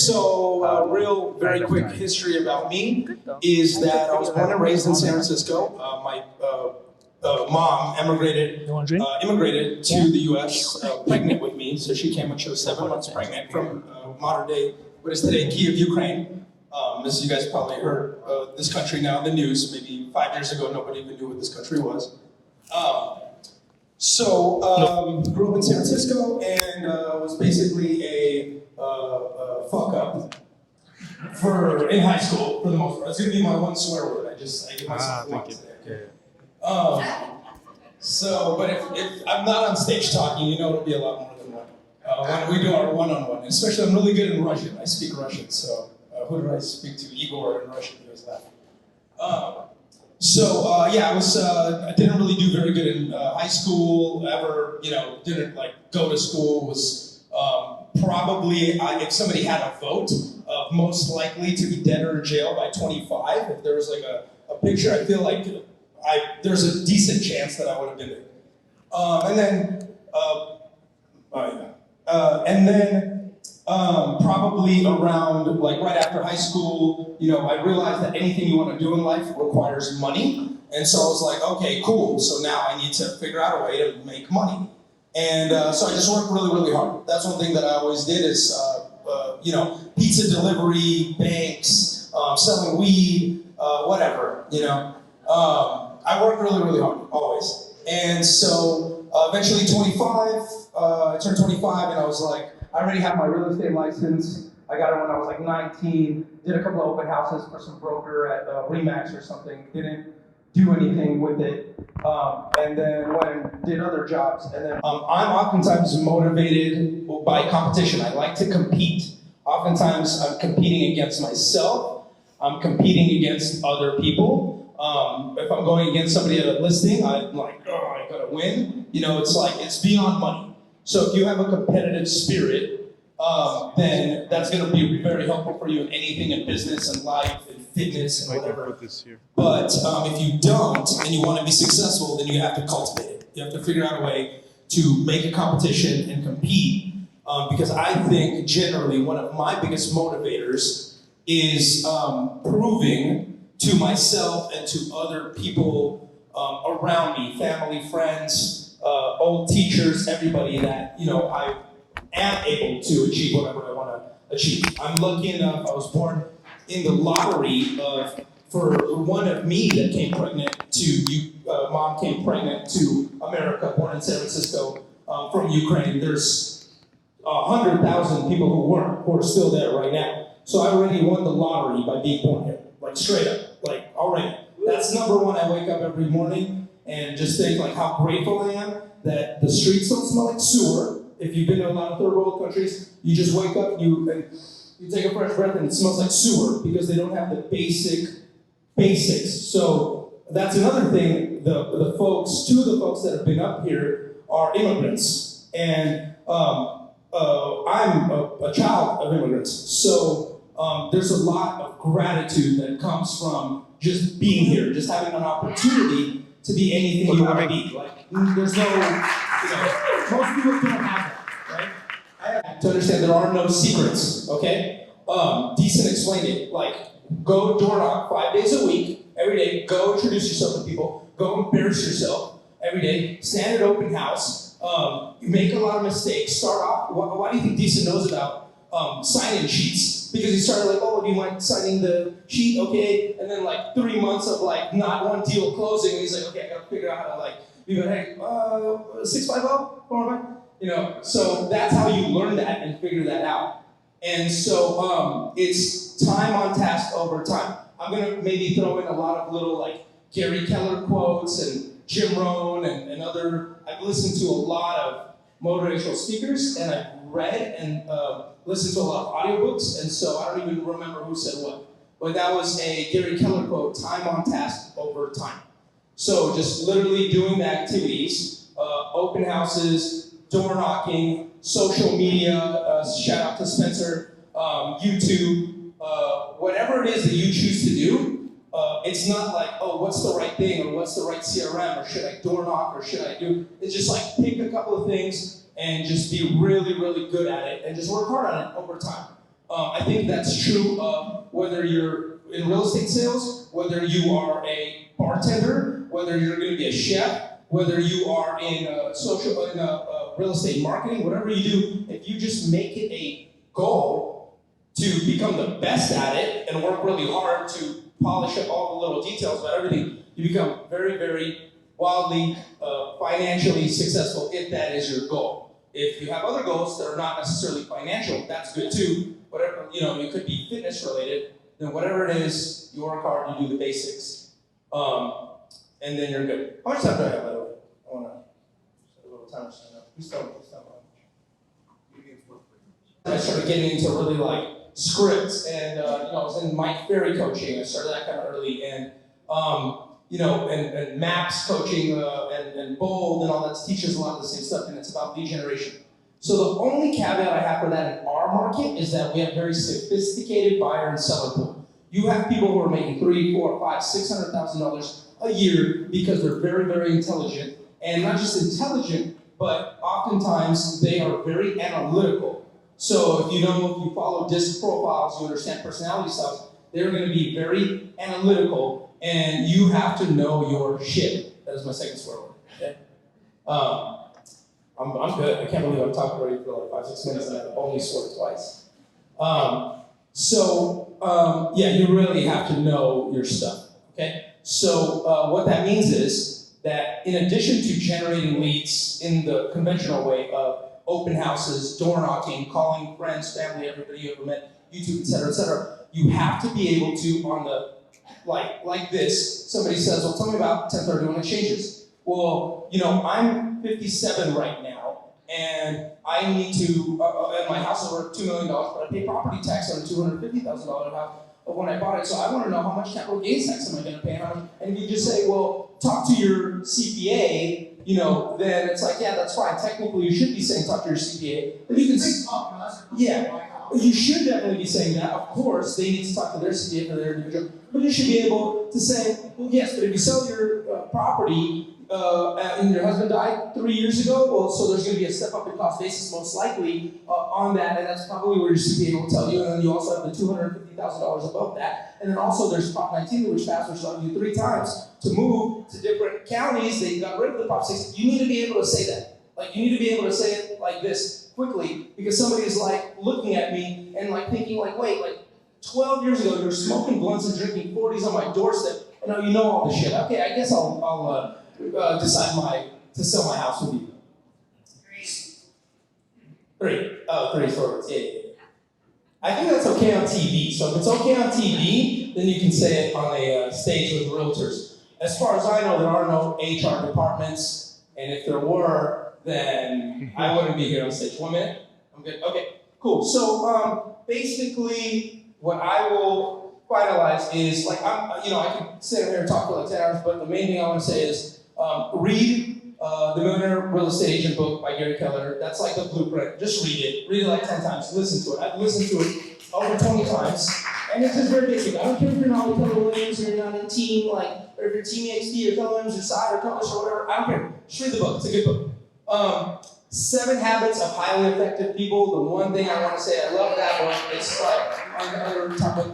Real, very quick history about me is that I was born and raised in San Francisco. My mom immigrated to the U.S. Pregnant with me, so she came when she was 7 months pregnant from modern day, what is today Kiev, Ukraine. As you guys probably heard, this country now in the news. Maybe 5 years ago, nobody even knew what this country was. Grew up in San Francisco and was basically a fuck up in high school for the most part. It's gonna be my one swear word. I give myself one today. But if I'm not on stage talking, you know it'll be a lot more than one. When we do our one-on-one, especially I'm really good in Russian. I speak Russian, so who did I speak to? Igor in Russian. He was laughing. I didn't really do very good in high school, ever, didn't go to school, was probably, if somebody had a vote, most likely to be dead or in jail by 25. If there was a picture, I feel like there's a decent chance that I would have been there. Probably around, right after high school, I realized that anything you want to do in life requires money. And so I was like, okay, cool. So now I need to figure out a way to make money. And so I just worked really, really hard. That's one thing that I always did is, pizza delivery, banks, selling weed, whatever, I worked really, really hard, always. And so eventually I turned 25 and I was like, I already have my real estate license. I got it when I was 19. Did a couple of open houses for some broker at Remax or something. Didn't do anything with it. And then went and did other jobs. And then I'm oftentimes motivated by competition. I like to compete. Oftentimes I'm competing against myself. I'm competing against other people. If I'm going against somebody at a listing, I'm like, oh, I gotta win. It's beyond money. So if you have a competitive spirit, then that's going to be very helpful for you in anything in business and life and fitness and whatever. But if you don't and you want to be successful, then you have to cultivate it. You have to figure out a way to make a competition and compete. Because I think generally one of my biggest motivators is proving to myself and to other people around me, family, friends, old teachers, everybody that, I am able to achieve whatever I want to achieve. I'm lucky enough, I was born in the lottery for one of me that came pregnant mom came pregnant to America, born in San Francisco, from Ukraine. There's 100,000 people who are still there right now. So I already won the lottery by being born here, straight up, already. That's number one. I wake up every morning and just think how grateful I am that the streets don't smell like sewer. If you've been to a lot of third world countries, you just wake up and you take a fresh breath and it smells like sewer because they don't have the basics. So that's another thing. Two of the folks that have been up here are immigrants, and I'm a child of immigrants. So there's a lot of gratitude that comes from just being here, just having an opportunity to be anything you want to be. There's no, most people don't have that, right? I have to understand there are no secrets, okay? Decent explained it, go door knock 5 days a week, every day, go introduce yourself to people, go embarrass yourself every day, stand at open house, make a lot of mistakes, start off, why do you think Decent knows about sign-in sheets? Because he started do you mind signing the sheet? Okay. And then 3 months of not one deal closing. And he's like, okay, I gotta figure out how to be like, hey, 650, so that's how you learn that and figure that out. And so it's time on task over time. I'm gonna maybe throw in a lot of little Gary Keller quotes and Jim Rohn and other, I've listened to a lot of motivational speakers and I've read and listened to a lot of audiobooks, and so I don't even remember who said what. But that was a Gary Keller quote, time on task over time. So just literally doing the activities, open houses, door knocking, social media, shout out to Spencer, YouTube, whatever it is that you choose to do, it's not what's the right thing or what's the right CRM or should I door knock or should I do, it's just pick a couple of things and just be really, really good at it and just work hard on it over time. I think that's true of whether you're in real estate sales, whether you are a bartender, whether you're going to be a chef, whether you are in real estate marketing, whatever you do, if you just make it a goal to become the best at it and work really hard to polish up all the little details about everything, you become very, very wildly financially successful if that is your goal. If you have other goals that are not necessarily financial, that's good too. Whatever, it could be fitness related, then whatever it is, you work hard, you do the basics, and then you're good. How much time do I have, by the way? I want to set a little timer so I know. Please tell me I started getting into really like scripts, and I was in Mike Ferry coaching. I started that kind of early, and and maps coaching, and bold, and all that teaches a lot of the same stuff, and it's about lead generation. So the only caveat I have for that in our market is that we have very sophisticated buyer and seller pool. You have people who are making $300,000, $400,000, $500,000, $600,000 a year because they're very, very intelligent, and not just intelligent, but oftentimes they are very analytical. So if you follow DISC profiles, you understand personality styles, they're going to be very analytical, and you have to know your shit. That is my second swear word. Okay? I'm good. I can't believe I've talked already for like 5-6 minutes and I've only sworn twice. You really have to know your stuff. Okay? So what that means is that in addition to generating leads in the conventional way of open houses, door knocking, calling friends, family, everybody you ever met, YouTube, et cetera, you have to be able to, on the, like this, somebody says, well, tell me about 1031 exchanges. Well, I'm 57 right now, and I need to, and my house is worth $2 million, but I pay property tax on a $250,000 house when I bought it, so I want to know how much capital gains tax am I going to pay. And if you just say, well, talk to your CPA, then it's like, yeah, that's fine. Technically, you should be saying talk to your CPA. But you can, you should definitely be saying that. Of course, they need to talk to their CPA for their individual. But you should be able to say, well, yes, but if you sell your property and your husband died 3 years ago, well, so there's going to be a step up in cost basis most likely on that, and that's probably where your CPA will tell you. And then you also have the $250,000 above that. And then also there's Prop 19, which passed, which allowed you 3 times to move to different counties. They got rid of the Prop 6. You need to be able to say that. Like, you need to be able to say it like this quickly, because somebody is like looking at me and like thinking like, wait, like 12 years ago you were smoking blunts and drinking 40s on my doorstep, and now you know all this shit. Okay, I guess I'll decide to sell my house with you. 3. Oh, 3 words. Yeah. I think that's okay on TV. So if it's okay on TV, then you can say it on a stage with realtors. As far as I know, there are no HR departments, and if there were, then I wouldn't be here on stage. 1 minute? I'm good? Okay, cool. So basically, what I will finalize is, like, I can sit here and talk for like 10 hours, but the main thing I want to say is read The Millionaire Real Estate Agent book by Gary Keller. That's like the blueprint. Just read it. Read it like 10 times. Listen to it. I've listened to it over 20 times. And it's just very basic. I don't care if you're not with Keller Williams or you're not in team, or if you're Team EXP or Keller Williams or Side or Compass or whatever. I don't care. Just read the book. It's a good book. 7 Habits of Highly Effective People. The one thing I want to say, I love that book. It's like on the other topic.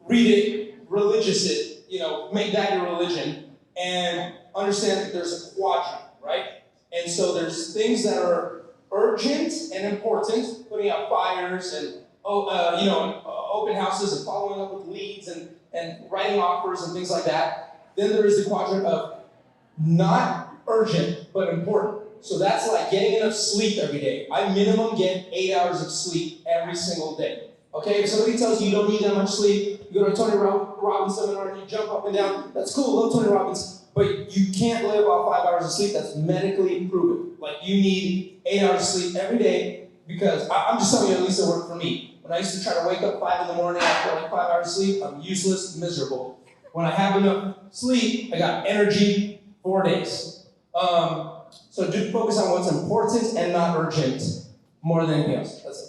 Read it, religious it, make that your religion, and understand that there's a quadrant, right? And so there's things that are urgent and important, putting out fires and open houses and following up with leads and writing offers and things like that. Then there is the quadrant of not urgent but important. So that's like getting enough sleep every day. I minimum get 8 hours of sleep every single day. Okay, if somebody tells you you don't need that much sleep, you go to a Tony Robbins seminar and you jump up and down, that's cool, love Tony Robbins, but you can't live off 5 hours of sleep. That's medically proven. Like, you need 8 hours of sleep every day, because I'm just telling you, at least it worked for me. When I used to try to wake up 5 in the morning after like 5 hours of sleep, I'm useless, miserable. When I have enough sleep, I got energy 4 days. So do focus on what's important and not urgent more than anything else. That's it.